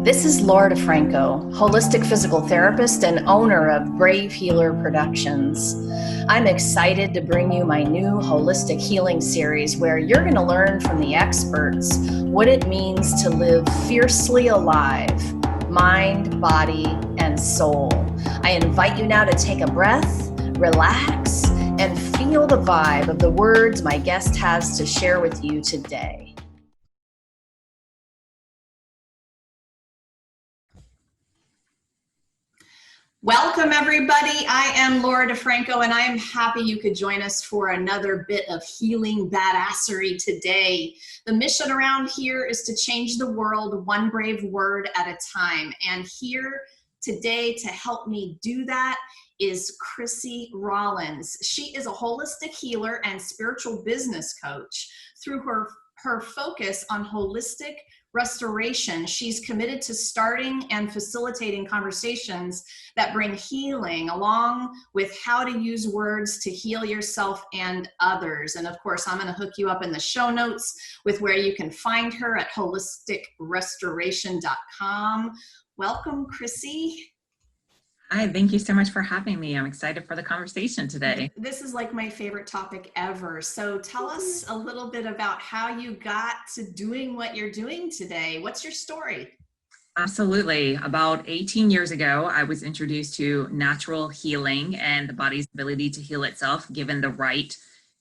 This is Laura DeFranco, holistic physical therapist and owner of Brave Healer Productions. I'm excited to bring you my new holistic healing series where you're going to learn from the experts what it means to live fiercely alive, mind, body, and soul. I invite you now to take a breath, relax, and feel the vibe of the words my guest has to share with you today. Welcome, everybody. I am Laura DeFranco, and I am happy you could join us for another bit of healing badassery today. The mission around here is to change the world one brave word at a time. And here today to help me do that is Chrissy Rollins. She is a holistic healer and spiritual business coach. Through her focus on holistic restoration, she's committed to starting and facilitating conversations that bring healing along with how to use words to heal yourself and others. And of course, I'm going to hook you up in the show notes with where you can find her at holisticrestoration.com. Welcome, Crissy. Hi, thank you so much for having me. I'm excited for the conversation today. This is like my favorite topic ever. So tell us a little bit about how you got to doing what you're doing today. What's your story? Absolutely. About 18 years ago, I was introduced to natural healing and the body's ability to heal itself given the right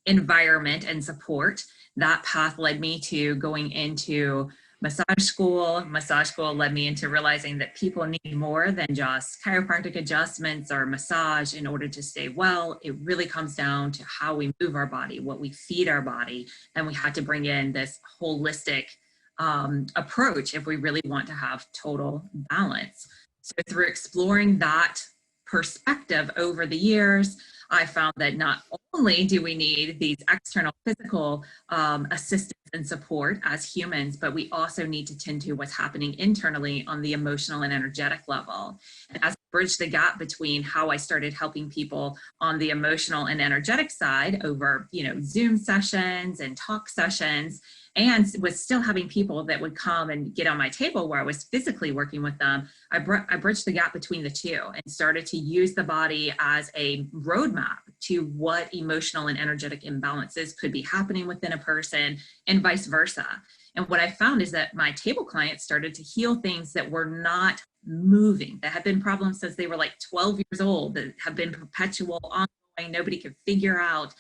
environment and support. That path led me to going into massage school. Massage school led me into realizing that people need more than just chiropractic adjustments or massage in order to stay well. It really comes down to how we move our body, what we feed our body, and we had to bring in this holistic approach if we really want to have total balance. So through exploring that perspective over the years, I found that not only do we need these external physical assistance and support as humans, but we also need to tend to what's happening internally on the emotional and energetic level. And as I bridge the gap between how I started helping people on the emotional and energetic side over, Zoom sessions and talk sessions, and was still having people that would come and get on my table where I was physically working with them, I bridged the gap between the two and started to use the body as a roadmap to what emotional and energetic imbalances could be happening within a person and vice versa. And what I found is that my table clients started to heal things that were not moving, that had been problems since they were like 12 years old, that have been perpetual, ongoing, nobody could figure out.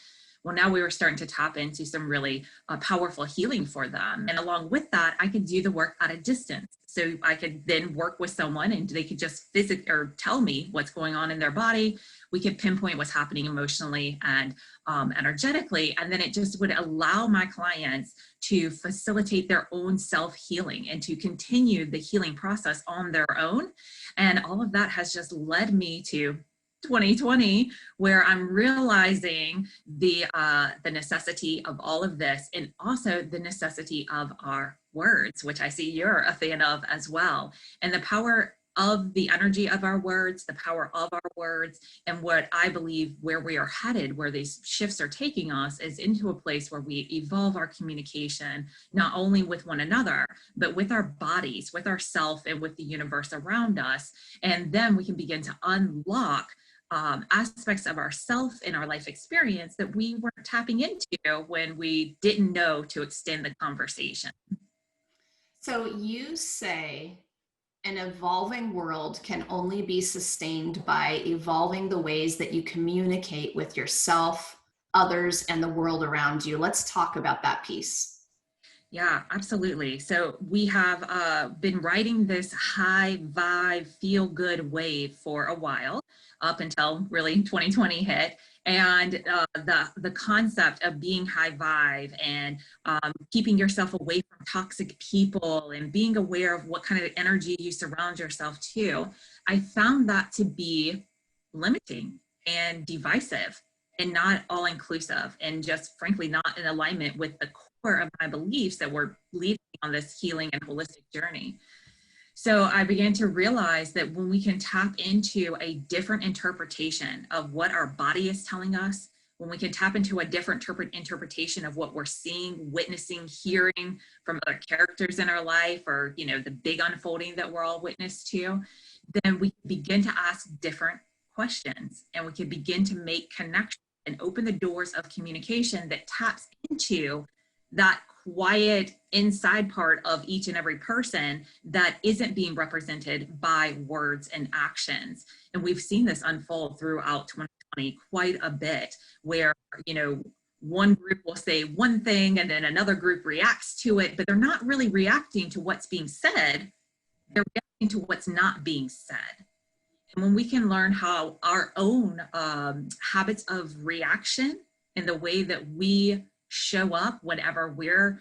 Well, now we were starting to tap into some really powerful healing for them. And along with that, I could do the work at a distance. So I could then work with someone and they could just or tell me what's going on in their body. We could pinpoint what's happening emotionally and energetically. And then it just would allow my clients to facilitate their own self-healing and to continue the healing process on their own. And all of that has just led me to 2020, where I'm realizing the necessity of all of this, and also the necessity of our words, which I see you're a fan of as well, and the power of the energy of our words, the power of our words, and what I believe where we are headed, where these shifts are taking us, is into a place where we evolve our communication, not only with one another, but with our bodies, with ourself, and with the universe around us. And then we can begin to unlock aspects of ourself and our life experience that we weren't tapping into when we didn't know to extend the conversation. So you say an evolving world can only be sustained by evolving the ways that you communicate with yourself, others, and the world around you. Let's talk about that piece. Yeah, absolutely. So we have been riding this high vibe, feel good wave for a while, up until really 2020 hit. And the concept of being high vibe and keeping yourself away from toxic people and being aware of what kind of energy you surround yourself to, I found that to be limiting and divisive and not all inclusive, and just frankly not in alignment with the core of my beliefs that were leading on this healing and holistic journey. So I began to realize that when we can tap into a different interpretation of what our body is telling us, when we can tap into a different interpretation of what we're seeing, witnessing, hearing from other characters in our life, or, you know, the big unfolding that we're all witness to, then we begin to ask different questions, and we can begin to make connections and open the doors of communication that taps into that quiet inside part of each and every person that isn't being represented by words and actions. And we've seen this unfold throughout 2020 quite a bit, where, you know, one group will say one thing and then another group reacts to it, but they're not really reacting to what's being said. They're reacting to what's not being said. And when we can learn how our own habits of reaction and the way that we show up whenever we're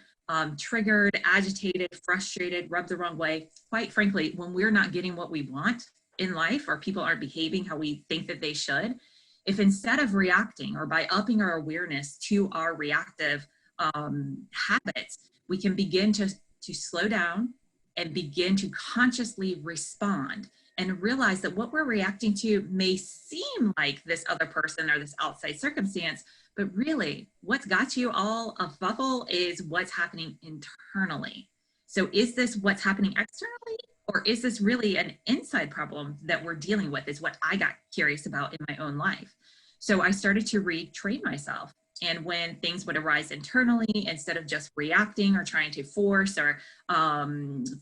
triggered, agitated, frustrated, rubbed the wrong way, quite frankly, when we're not getting what we want in life, or people aren't behaving how we think that they should, if instead of reacting, or by upping our awareness to our reactive habits, we can begin to slow down and begin to consciously respond, and realize that what we're reacting to may seem like this other person or this outside circumstance, but really what's got you all afuffle is what's happening internally. So is this what's happening externally, or is this really an inside problem that we're dealing with, is what I got curious about in my own life. So I started to retrain myself. And when things would arise internally, instead of just reacting or trying to force or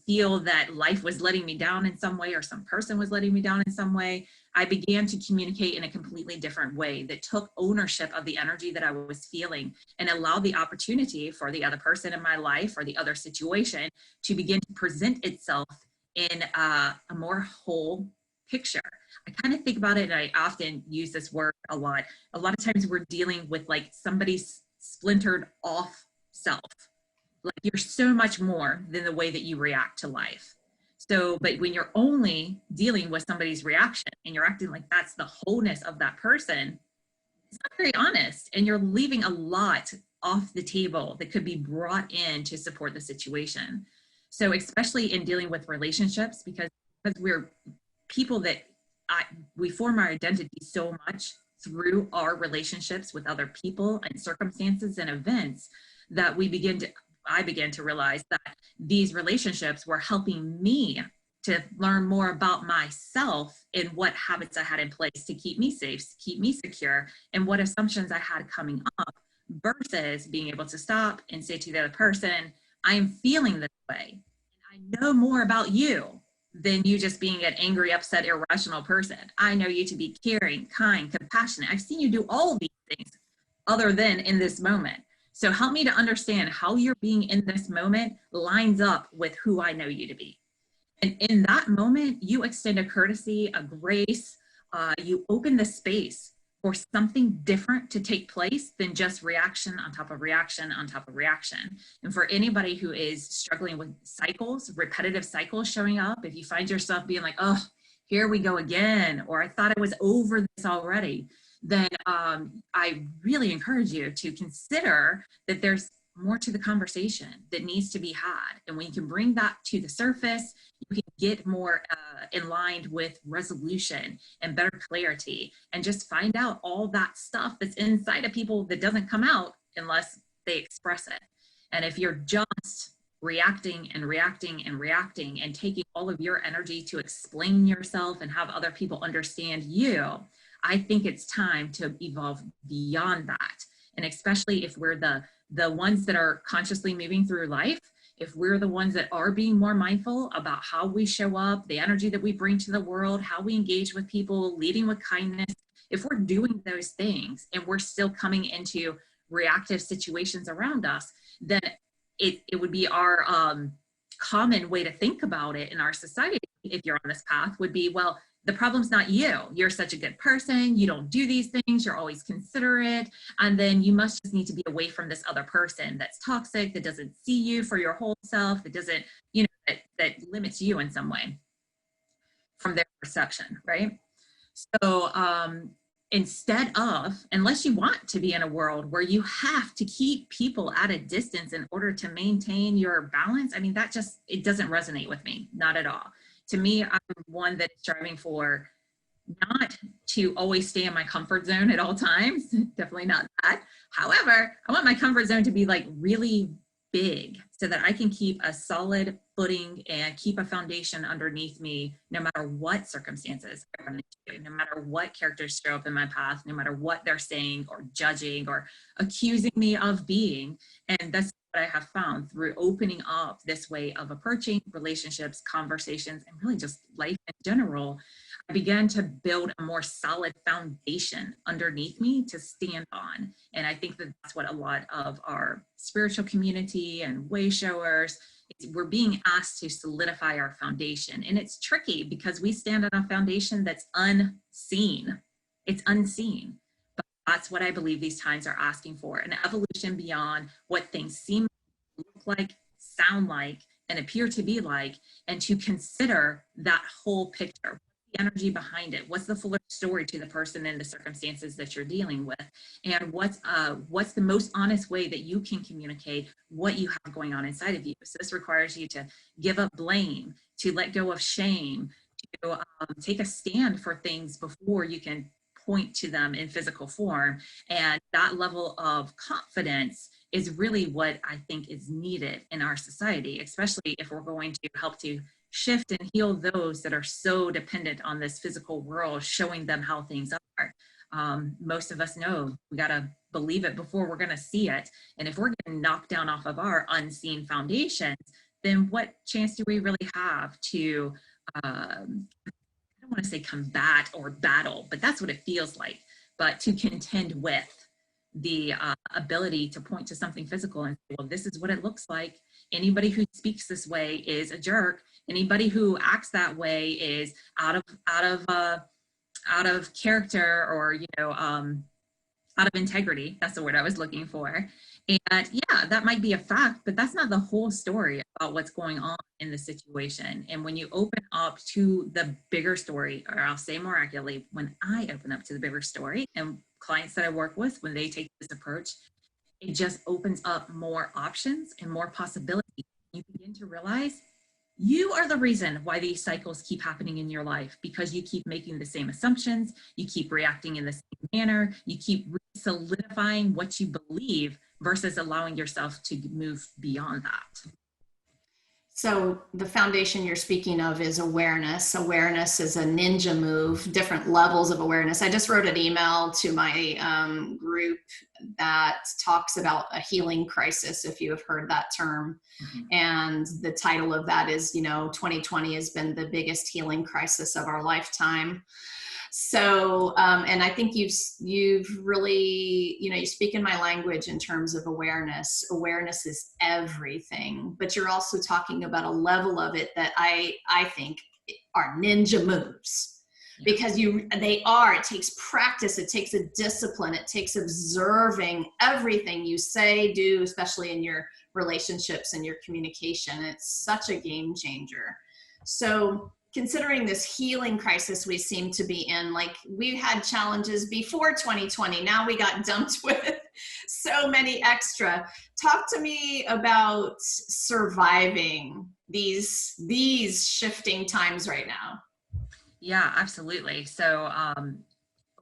feel that life was letting me down in some way, or some person was letting me down in some way, I began to communicate in a completely different way that took ownership of the energy that I was feeling, and allowed the opportunity for the other person in my life or the other situation to begin to present itself in a more whole picture. I kind of think about it, and I often use this word a lot. A lot of times we're dealing with like somebody's splintered off self. Like, you're so much more than the way that you react to life. So, but when you're only dealing with somebody's reaction and you're acting like that's the wholeness of that person, it's not very honest, and you're leaving a lot off the table that could be brought in to support the situation. So especially in dealing with relationships, because we're people that we form our identity so much through our relationships with other people and circumstances and events, that I began to realize that these relationships were helping me to learn more about myself and what habits I had in place to keep me safe, to keep me secure, and what assumptions I had coming up, versus being able to stop and say to the other person, I am feeling this way. I know more about you than you just being an angry, upset, irrational person. I know you to be caring, kind, compassionate. I've seen you do all these things other than in this moment. So help me to understand how you're being in this moment lines up with who I know you to be. And in that moment, you extend a courtesy, a grace, you open the space for something different to take place than just reaction on top of reaction on top of reaction. And for anybody who is struggling with cycles, repetitive cycles showing up, if you find yourself being like, oh, here we go again, or I thought I was over this already, then I really encourage you to consider that there's more to the conversation that needs to be had. And when you can bring that to the surface, you can get more in line with resolution and better clarity, and just find out all that stuff that's inside of people that doesn't come out unless they express it. And if you're just reacting and reacting and reacting and taking all of your energy to explain yourself and have other people understand you, I think it's time to evolve beyond that. And especially if we're the ones that are consciously moving through life, if we're the ones that are being more mindful about how we show up, the energy that we bring to the world, how we engage with people, leading with kindness, if we're doing those things and we're still coming into reactive situations around us, then it would be our common way to think about it in our society, if you're on this path, would be, well, the problem's not you. You're such a good person. You don't do these things. You're always considerate. And then you must just need to be away from this other person that's toxic, that doesn't see you for your whole self, that doesn't, that limits you in some way from their perception, right? So instead of, unless you want to be in a world where you have to keep people at a distance in order to maintain your balance, I mean, it doesn't resonate with me, not at all. To me, I'm one that's striving for not to always stay in my comfort zone at all times, definitely not that. However, I want my comfort zone to be like really big so that I can keep a solid footing and keep a foundation underneath me no matter what circumstances I run into, no matter what characters show up in my path, no matter what they're saying or judging or accusing me of being. And that's what I have found through opening up this way of approaching relationships, conversations, and really just life in general. I began to build a more solid foundation underneath me to stand on. And I think that that's what a lot of our spiritual community and way showers, we're being asked to solidify our foundation. And it's tricky because we stand on a foundation that's unseen. It's unseen. But that's what I believe these times are asking for, an evolution beyond what things seem, look like, sound like, and appear to be like, and to consider that whole picture. The energy behind it, what's the fuller story to the person and the circumstances that you're dealing with, and what's the most honest way that you can communicate what you have going on inside of you. So this requires you to give up blame, to let go of shame, to take a stand for things before you can point to them in physical form. And that level of confidence is really what I think is needed in our society, especially if we're going to help to shift and heal those that are so dependent on this physical world, showing them how things are. Most of us know we got to believe it before we're going to see it. And if we're getting knocked down off of our unseen foundations, then what chance do we really have to, I don't want to say combat or battle, but that's what it feels like, but to contend with the ability to point to something physical and say, well, this is what it looks like. Anybody who speaks this way is a jerk. Anybody who acts that way is out of character, or out of integrity. That's the word I was looking for. And yeah, that might be a fact, but that's not the whole story about what's going on in the situation. And when you open up to the bigger story, or I'll say more accurately, when I open up to the bigger story, and clients that I work with, when they take this approach, it just opens up more options and more possibilities. You begin to realize you are the reason why these cycles keep happening in your life, because you keep making the same assumptions, you keep reacting in the same manner, you keep solidifying what you believe versus allowing yourself to move beyond that. So the foundation you're speaking of is awareness. Awareness is a ninja move, different levels of awareness. I just wrote an email to my group that talks about a healing crisis, if you have heard that term. Mm-hmm. And the title of that is, 2020 has been the biggest healing crisis of our lifetime. So, and I think you've really, you speak in my language in terms of awareness. Awareness is everything, but you're also talking about a level of it that I think are ninja moves, because it takes practice. It takes a discipline. It takes observing everything you say, do, especially in your relationships and your communication. It's such a game changer. So, considering this healing crisis we seem to be in, like we had challenges before 2020, now we got dumped with so many extra. Talk to me about surviving these shifting times right now. Yeah, absolutely. So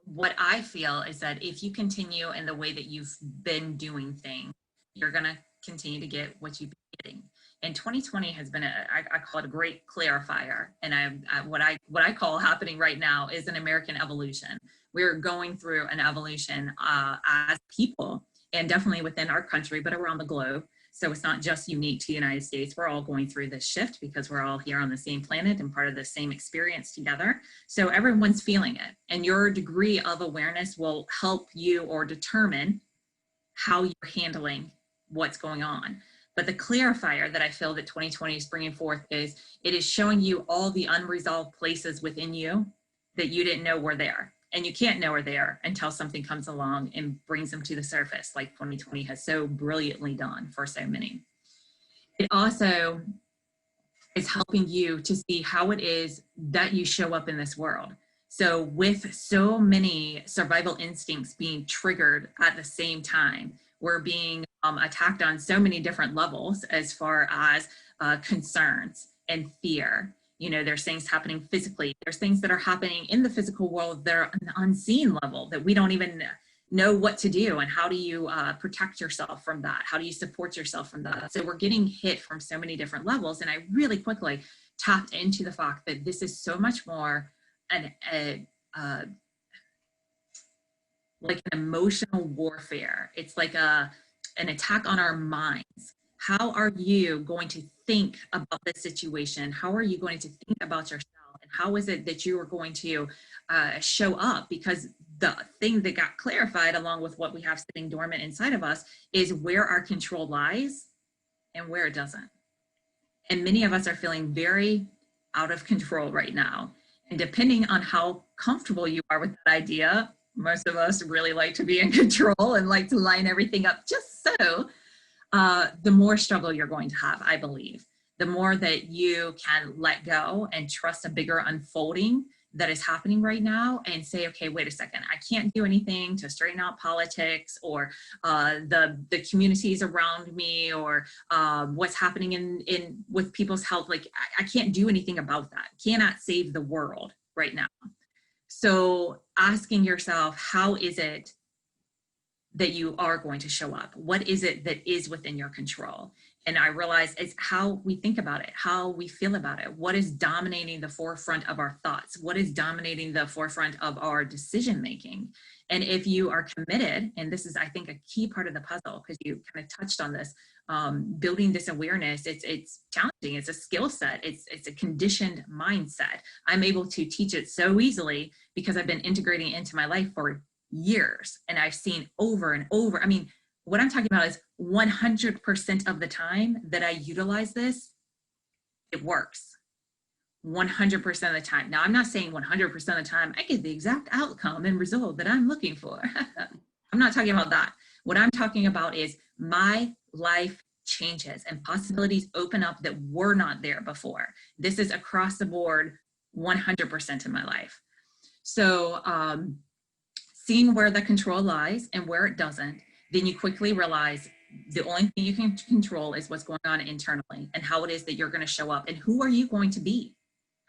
what I feel is that if you continue in the way that you've been doing things, you're going to continue to get what you've been getting. And 2020 has been I call it a great clarifier. And what I call happening right now is an American evolution. We're going through an evolution as people, and definitely within our country, but around the globe. So it's not just unique to the United States. We're all going through this shift because we're all here on the same planet and part of the same experience together. So everyone's feeling it. And your degree of awareness will help you or determine how you're handling what's going on. But the clarifier that I feel that 2020 is bringing forth is it is showing you all the unresolved places within you that you didn't know were there. And you can't know are there until something comes along and brings them to the surface, like 2020 has so brilliantly done for so many. It also is helping you to see how it is that you show up in this world. So with so many survival instincts being triggered at the same time, we're being attacked on so many different levels as far as concerns and fear You know, there's things happening physically. There's things that are happening in the physical world that are on the unseen level that we don't even know what to do. And how do you protect yourself from that? How do you support yourself from that? So we're getting hit from so many different levels. And I really quickly tapped into the fact that this is so much more like an emotional warfare. It's like an attack on our minds. How are you going to think about this situation? How are you going to think about yourself? And how is it that you are going to show up? Because the thing that got clarified along with what we have sitting dormant inside of us is where our control lies and where it doesn't. And many of us are feeling very out of control right now. And depending on how comfortable you are with that idea, most of us really like to be in control and like to line everything up just so, the more struggle you're going to have, I believe. The more that you can let go and trust a bigger unfolding that is happening right now and say, okay, wait a second, I can't do anything to straighten out politics or the communities around me or what's happening in with people's health. Like I can't do anything about that. Cannot save the world right now. So asking yourself, how is it that you are going to show up? What is it that is within your control? And I realize it's how we think about it, how we feel about it. What is dominating the forefront of our thoughts? What is dominating the forefront of our decision making? And if you are committed, and this is, I think, a key part of the puzzle, because you kind of touched on this, building this awareness, it's challenging. It's a skill set. It's a conditioned mindset. I'm able to teach it so easily because I've been integrating it into my life for years. And I've seen over and over. I mean, what I'm talking about is 100% of the time that I utilize this, it works. 100% of the time. Now, I'm not saying 100% of the time I get the exact outcome and result that I'm looking for. I'm not talking about that. What I'm talking about is my life changes and possibilities open up that were not there before. This is across the board, 100% in my life. So seeing where the control lies and where it doesn't, then you quickly realize the only thing you can control is what's going on internally and how it is that you're going to show up and who are you going to be?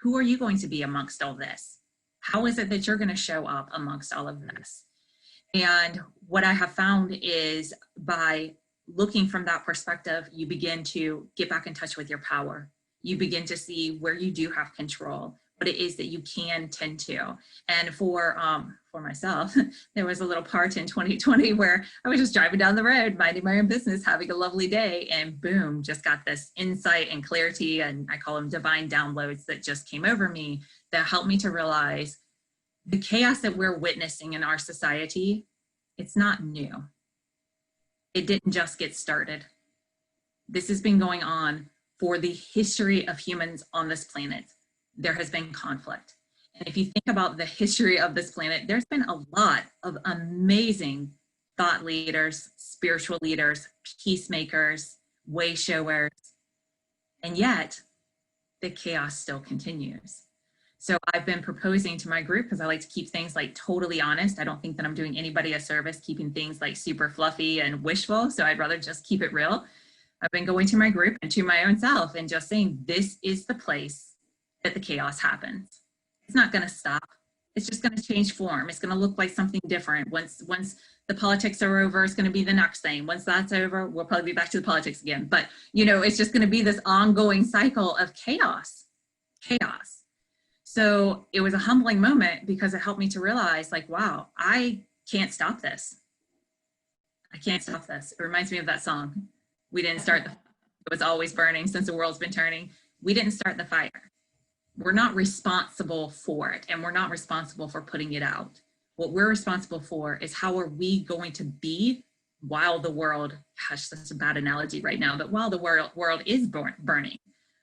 Who are you going to be amongst all this? How is it that you're going to show up amongst all of this? And what I have found is by looking from that perspective, you begin to get back in touch with your power. You begin to see where you do have control, what it is that you can tend to. And for myself, there was a little part in 2020 where I was just driving down the road, minding my own business, having a lovely day, and boom, just got this insight and clarity, and I call them divine downloads that just came over me that helped me to realize the chaos that we're witnessing in our society, it's not new. It didn't just get started. This has been going on for the history of humans on this planet. There has been conflict. And if you think about the history of this planet, there's been a lot of amazing thought leaders, spiritual leaders, peacemakers, way showers, and yet the chaos still continues. So I've been proposing to my group, because I like to keep things like totally honest. I don't think that I'm doing anybody a service keeping things like super fluffy and wishful. So I'd rather just keep it real. I've been going to my group and to my own self and just saying, this is the place that the chaos happens. It's not going to stop. It's just going to change form. It's going to look like something different. Once the politics are over, it's going to be the next thing. Once that's over, we'll probably be back to the politics again. But, you know, it's just going to be this ongoing cycle of chaos. So it was a humbling moment because it helped me to realize, like, wow, I can't stop this. I can't stop this. It reminds me of that song. We didn't start it was always burning since the world's been turning. We didn't start the fire. We're not responsible for it, and we're not responsible for putting it out. What we're responsible for is how are we going to be while the world, gosh, that's a bad analogy right now, but while the world is burning,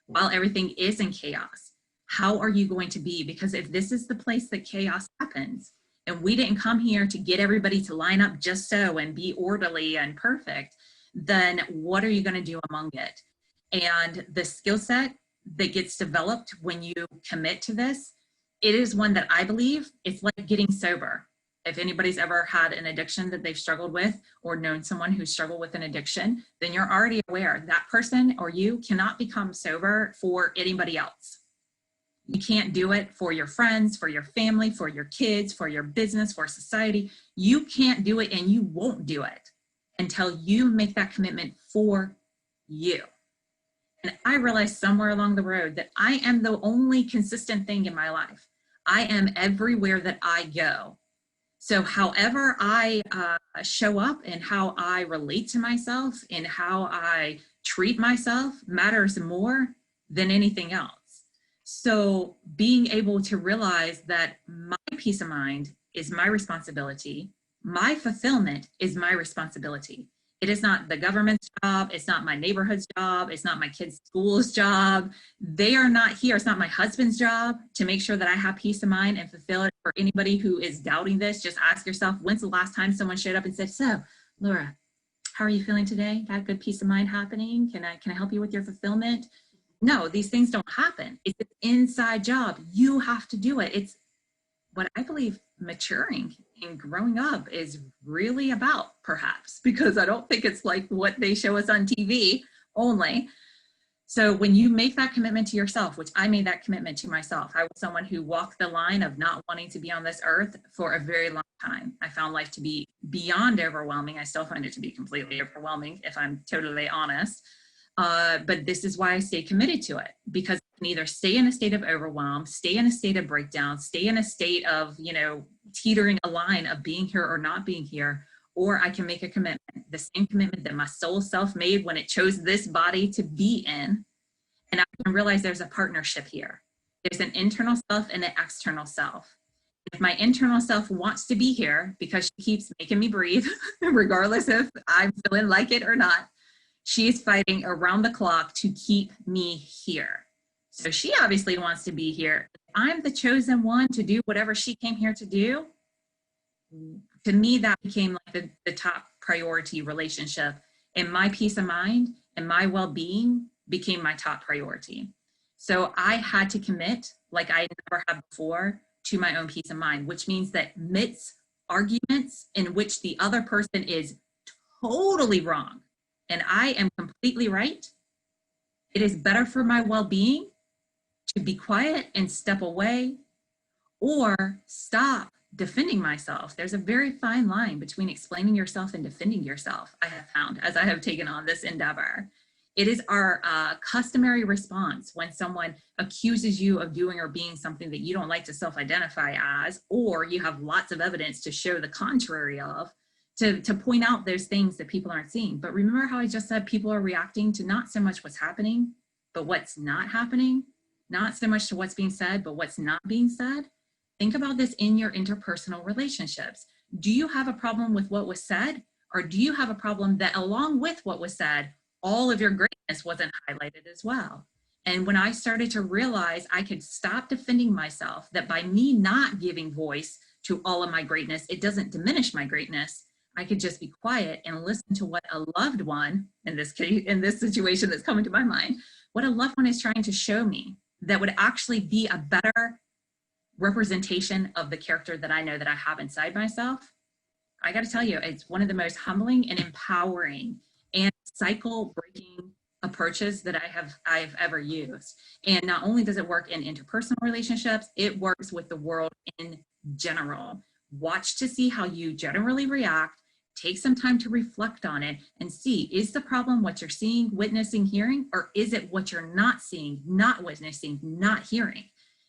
while everything is in chaos, how are you going to be? Because if this is the place that chaos happens, and we didn't come here to get everybody to line up just so and be orderly and perfect, then what are you going to do among it? And the skill set that gets developed when you commit to this, it is one that I believe it's like getting sober. If anybody's ever had an addiction that they've struggled with or known someone who's struggled with an addiction, then you're already aware that person or you cannot become sober for anybody else. You can't do it for your friends, for your family, for your kids, for your business, for society. You can't do it, and you won't do it until you make that commitment for you. And I realized somewhere along the road that I am the only consistent thing in my life. I am everywhere that I go. So however I show up and how I relate to myself and how I treat myself matters more than anything else. So being able to realize that my peace of mind is my responsibility, my fulfillment is my responsibility. It is not the government's job. It's not my neighborhood's job. It's not my kids' school's job. They are not here. It's not my husband's job to make sure that I have peace of mind and fulfill it. For anybody who is doubting this, just ask yourself, when's the last time someone showed up and said, so, Laura, how are you feeling today? Got good peace of mind happening? Can I help you with your fulfillment? No, these things don't happen. It's an inside job. You have to do it. It's what I believe maturing and growing up is really about, perhaps, because I don't think it's like what they show us on TV only. So when you make that commitment to yourself, which I made that commitment to myself, I was someone who walked the line of not wanting to be on this earth for a very long time. I found life to be beyond overwhelming. I still find it to be completely overwhelming, if I'm totally honest. But this is why I stay committed to it, because I can either stay in a state of overwhelm, stay in a state of breakdown, stay in a state of, teetering a line of being here or not being here, or I can make a commitment, the same commitment that my soul self made when it chose this body to be in. And I can realize there's a partnership here. There's an internal self and an external self. If my internal self wants to be here because she keeps making me breathe, regardless if I'm feeling like it or not, she is fighting around the clock to keep me here. So she obviously wants to be here. I'm the chosen one to do whatever she came here to do. To me, that became like the top priority relationship, and my peace of mind and my well-being became my top priority. So I had to commit, like I never had before, to my own peace of mind, which means that amidst arguments in which the other person is totally wrong and I am completely right, it is better for my well-being to be quiet and step away or stop defending myself. There's a very fine line between explaining yourself and defending yourself, I have found, as I have taken on this endeavor. It is our customary response when someone accuses you of doing or being something that you don't like to self-identify as, or you have lots of evidence to show the contrary of, to point out those things that people aren't seeing. But remember how I just said people are reacting to not so much what's happening, but what's not happening, not so much to what's being said, but what's not being said. Think about this in your interpersonal relationships. Do you have a problem with what was said? Or do you have a problem that along with what was said, all of your greatness wasn't highlighted as well? And when I started to realize I could stop defending myself, that by me not giving voice to all of my greatness, it doesn't diminish my greatness. I could just be quiet and listen to what a loved one, in this case, in this situation that's coming to my mind, what a loved one is trying to show me that would actually be a better representation of the character that I know that I have inside myself. I got to tell you, it's one of the most humbling and empowering and cycle breaking approaches that I've ever used. And not only does it work in interpersonal relationships, it works with the world in general. Watch to see how you generally react. Take some time to reflect on it and see, is the problem what you're seeing, witnessing, hearing, or is it what you're not seeing, not witnessing, not hearing?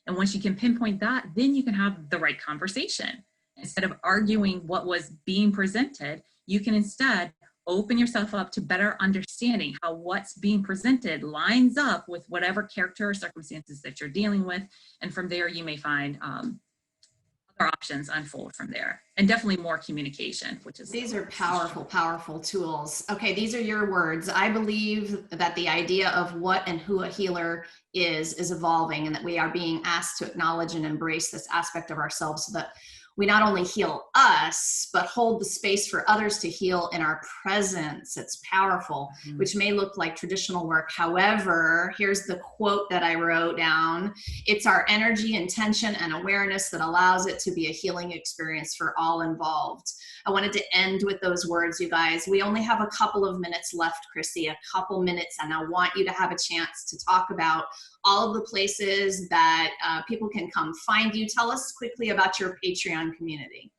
And once you can pinpoint that, then you can have the right conversation. Instead of arguing what was being presented, you can instead open yourself up to better understanding how what's being presented lines up with whatever character or circumstances that you're dealing with. And from there, you may find other options unfold from there. And definitely more communication, which is— These are powerful, powerful tools. Okay, these are your words. I believe that the idea of what and who a healer is evolving, and that we are being asked to acknowledge and embrace this aspect of ourselves so that we not only heal us, but hold the space for others to heal in our presence. It's powerful, which may look like traditional work. However, here's the quote that I wrote down. It's our energy, intention, and awareness that allows it to be a healing experience for all involved. I wanted to end with those words, you guys. We only have a couple of minutes left, Crissy, a couple minutes, and I want you to have a chance to talk about all of the places that people can come find you. Tell us quickly about your Patreon community.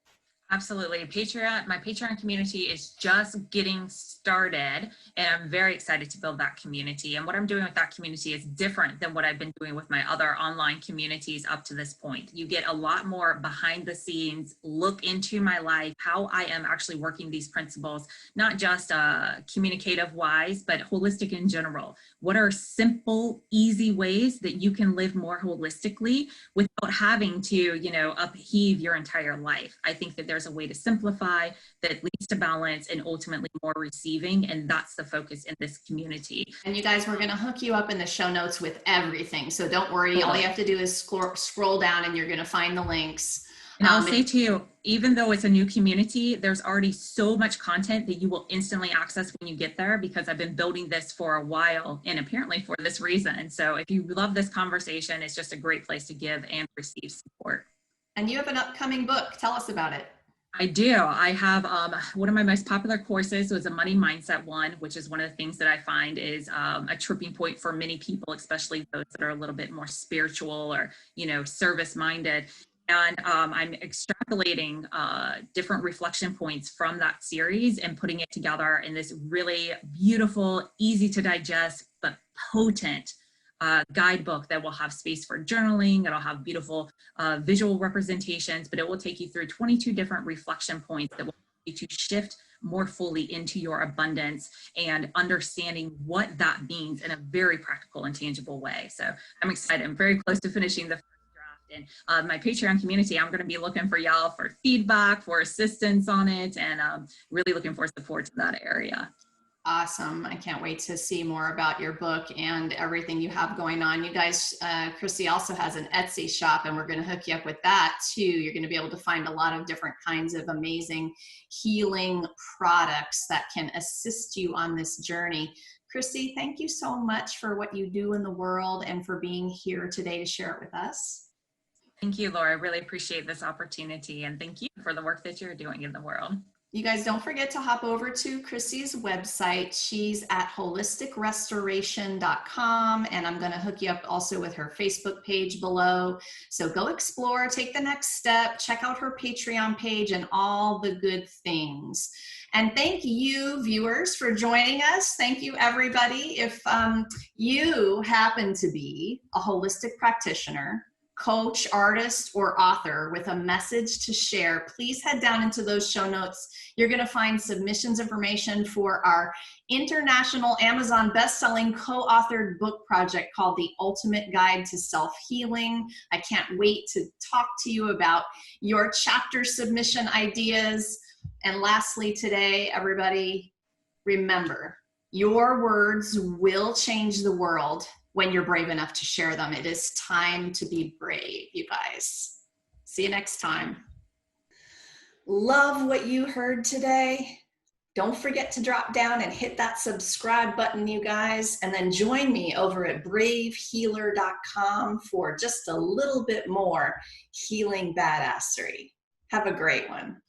Absolutely. My Patreon community is just getting started, and I'm very excited to build that community. And what I'm doing with that community is different than what I've been doing with my other online communities up to this point. You get a lot more behind the scenes, look into my life, how I am actually working these principles, not just communicative wise, but holistic in general. What are simple, easy ways that you can live more holistically without having to, upheave your entire life? I think that there's a way to simplify that leads to balance and ultimately more receiving. And that's the focus in this community. And you guys, we're going to hook you up in the show notes with everything. So don't worry. All you have to do is scroll down and you're going to find the links. And I'll say too, even though it's a new community, there's already so much content that you will instantly access when you get there, because I've been building this for a while and apparently for this reason. So if you love this conversation, it's just a great place to give and receive support. And you have an upcoming book. Tell us about it. I do. I have one of my most popular courses was a money mindset one, which is one of the things that I find is a tripping point for many people, especially those that are a little bit more spiritual or, service minded. And I'm extrapolating different reflection points from that series and putting it together in this really beautiful, easy to digest, but potent guidebook that will have space for journaling. It'll have beautiful visual representations, but it will take you through 22 different reflection points that will help you to shift more fully into your abundance and understanding what that means in a very practical and tangible way. So I'm excited. I'm very close to finishing the and my Patreon community. I'm going to be looking for y'all for feedback, for assistance on it, and really looking for support to that area. Awesome. I can't wait to see more about your book and everything you have going on. You guys, Crissy also has an Etsy shop, and we're going to hook you up with that too. You're going to be able to find a lot of different kinds of amazing healing products that can assist you on this journey. Crissy, thank you so much for what you do in the world and for being here today to share it with us. Thank you, Laura. I really appreciate this opportunity, and thank you for the work that you're doing in the world. You guys don't forget to hop over to Crissy's website. She's at holisticrestoration.com, and I'm going to hook you up also with her Facebook page below. So go explore, take the next step, check out her Patreon page and all the good things. And thank you, viewers, for joining us. Thank you, everybody. If you happen to be a holistic practitioner, coach, artist, or author with a message to share, please head down into those show notes. You're going to find submissions information for our international Amazon best-selling co-authored book project called The Ultimate Guide to Self-Healing. I can't wait to talk to you about your chapter submission ideas. And lastly today, everybody, remember, your words will change the world when you're brave enough to share them. It is time to be brave, you guys. See you next time. Love what you heard today. Don't forget to drop down and hit that subscribe button, you guys, and then join me over at bravehealer.com for just a little bit more healing badassery. Have a great one.